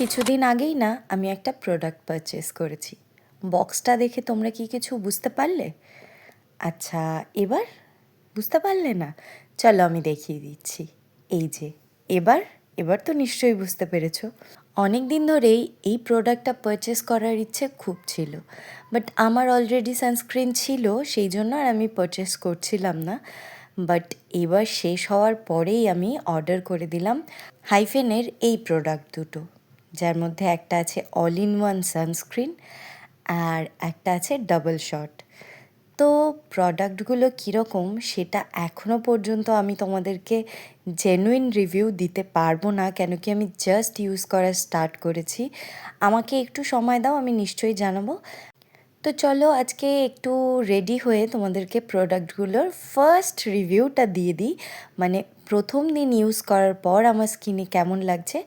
কিছুদিন আগেই না আমি একটা প্রোডাক্ট পারচেস করেছি। বক্সটা দেখে তোমরা কি কিছু বুঝতে পারলে? আচ্ছা, এবার বুঝতে পারলে না? চলো আমি দেখিয়ে দিচ্ছি। এই যে এবার এবার তো নিশ্চয়ই বুঝতে পেরেছো। অনেক দিন ধরেই এই প্রোডাক্টটা পারচেস করার ইচ্ছে খুব ছিল, বাট আমার অলরেডি সানস্ক্রিন ছিল, সেই জন্য আর আমি পারচেস করছিলাম না। বাট এবার শেষ হওয়ার পরেই আমি অর্ডার করে দিলাম হাইফেনের এই প্রোডাক্ট দুটো, যার মধ্যে একটা আছে অল ইন ওয়ান সানস্ক্রিন আর একটা আছে ডাবল শট। তো প্রোডাক্টগুলো কীরকম সেটা এখনও পর্যন্ত আমি তোমাদেরকে জেনুইন রিভিউ দিতে পারবো না, কেন কি আমি জাস্ট ইউজ করা স্টার্ট করেছি। আমাকে একটু সময় দাও, আমি নিশ্চয়ই জানাবো। তো চলো আজকে একটু রেডি হয়ে তোমাদেরকে প্রোডাক্টগুলোর ফার্স্ট রিভিউটা দিয়ে দিই, মানে প্রথম দিন ইউজ করার পর আমার স্কিনে কেমন লাগছে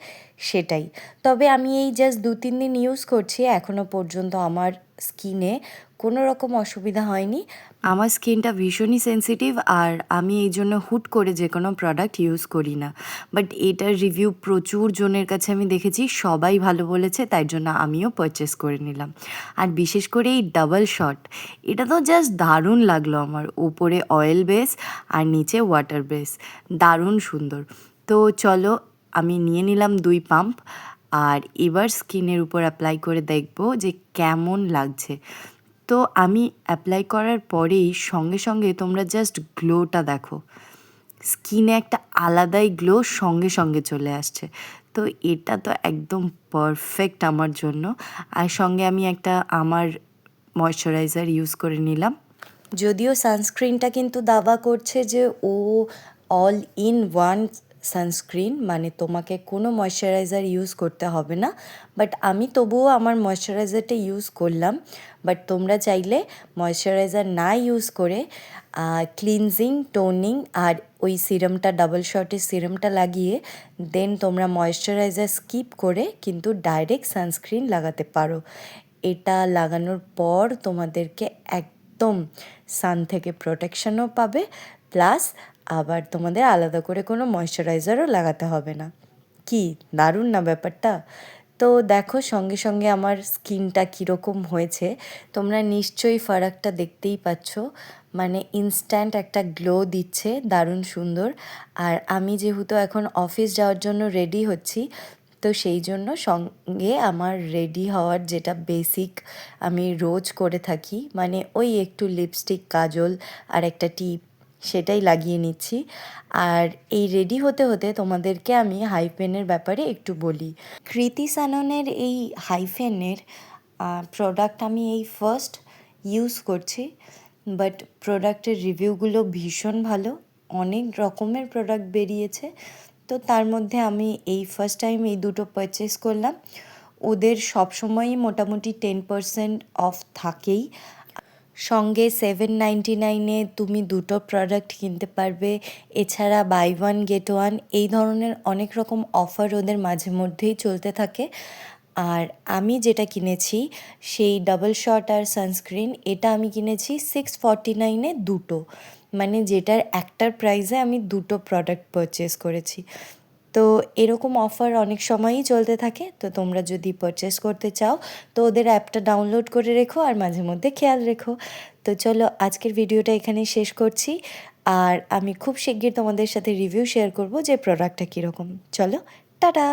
সেটাই। তবে আমি এই জাস্ট 2-3 দিন ইউজ করছি, এখনও পর্যন্ত আমার স্কিনে কোনো রকম অসুবিধা হয়নি। আমার স্কিনটা ভীষণই সেন্সিটিভ, আর আমি এই জন্য হুট করে যে কোনো প্রোডাক্ট ইউজ করি না। বাট এটার রিভিউ প্রচুর জনের কাছে আমি দেখেছি, সবাই ভালো বলেছে, তাই জন্য আমিও পারচেস করে নিলাম। আর বিশেষ করে এই ডাবল শট, এটা তো জাস্ট দারুণ লাগলো আমার। উপরে অয়েল বেস আর নিচে ওয়াটার বেস, দারুণ সুন্দর। তো চলো আমি নিয়ে নিলাম 2 পাম্প, আর এবার স্কিনের উপর অ্যাপ্লাই করে দেখবো যে কেমন লাগছে। তো আমি অ্যাপ্লাই করার পরেই সঙ্গে সঙ্গে তোমরা জাস্ট গ্লোটা দেখো, স্কিনে একটা আলাদাই গ্লো সঙ্গে সঙ্গে চলে আসছে। তো এটা তো একদম পারফেক্ট আমার জন্য। আর সঙ্গে আমি একটা আমার ময়শ্চারাইজার ইউজ করে নিলাম। যদিও সানস্ক্রিনটা কিন্তু দাবা করছে যে ও অল ইন ওয়ান সানস্ক্রিন, মানে তোমাকে কোনো ময়শ্চারাইজার ইউজ করতে হবে না, বাট আমি তবুও আমার ময়শ্চারাইজারটা ইউজ করলাম। বাট তোমরা চাইলে ময়শ্চারাইজার না ইউজ করে ক্লিনজিং, টোনিং আর ওই সিরামটা, ডাবল শটের সিরামটা লাগিয়ে দেন তোমরা ময়শ্চারাইজার স্কিপ করে কিন্তু ডাইরেক্ট সানস্ক্রিন লাগাতে পারো। এটা লাগানোর পর তোমাদেরকে একদম সান থেকে প্রোটেকশনও পাবে, প্লাস আবার তোমাদের আলাদা করে কোনো ময়শ্চারাইজারও লাগাতে হবে না। কি দারুণ না ব্যাপারটা? তো দেখো সঙ্গে সঙ্গে আমার স্কিনটা কীরকম হয়েছে, তোমরা নিশ্চয়ই ফারাকটা দেখতেই পাচ্ছ। মানে ইনস্ট্যান্ট একটা গ্লো দিচ্ছে, দারুণ সুন্দর। আর আমি যেহেতু এখন অফিস যাওয়ার জন্য রেডি হচ্ছি, তো সেই জন্য সঙ্গে আমার রেডি হওয়ার যেটা বেসিক আমি রোজ করে থাকি, মানে ওই একটু লিপস্টিক, কাজল আর একটা টিপ, সেটাই লাগিয়ে নিচ্ছি। আর এই রেডি হতে হতে তোমাদেরকে আমি হাইফেনের ব্যাপারে একটু বলি। কৃতি সাননের এই হাইফেনের প্রোডাক্ট আমি এই ফার্স্ট ইউজ করছি, বাট প্রোডাক্টের রিভিউগুলো ভীষণ ভালো। অনেক রকমের প্রোডাক্ট বেরিয়েছে, তো তার মধ্যে আমি এই ফার্স্ট টাইম এই দুটো পারচেস করলাম। ওদের সবসময়ই মোটামুটি 10% অফ থাকেই। সঙ্গে 799-এ তুমি দুটো প্রোডাক্ট কিনতে পারবে। এছাড়া বাই ওয়ান গেট ওয়ান, এই ধরনের অনেক রকম অফার ওদের মাঝে মধ্যেই চলতে থাকে। আর আমি যেটা কিনেছি সেই ডাবল শট আর সানস্ক্রিন, এটা আমি কিনেছি 649-এ দুটো, মানে যেটার একটার প্রাইসে আমি দুটো প্রোডাক্ট পারচেস করেছি। তো এরকম অফার অনেক সময়ই চলতে থাকে, তো তোমরা যদি পারচেস করতে চাও তো ওদের অ্যাপটা ডাউনলোড করে রেখো আর মাঝে মধ্যে খেয়াল রেখো। তো চলো আজকের ভিডিওটা এখানেই শেষ করছি, আর আমি খুব শিগগির তোমাদের সাথে রিভিউ শেয়ার করব যে প্রোডাক্টটা কীরকম। চলো টাটা।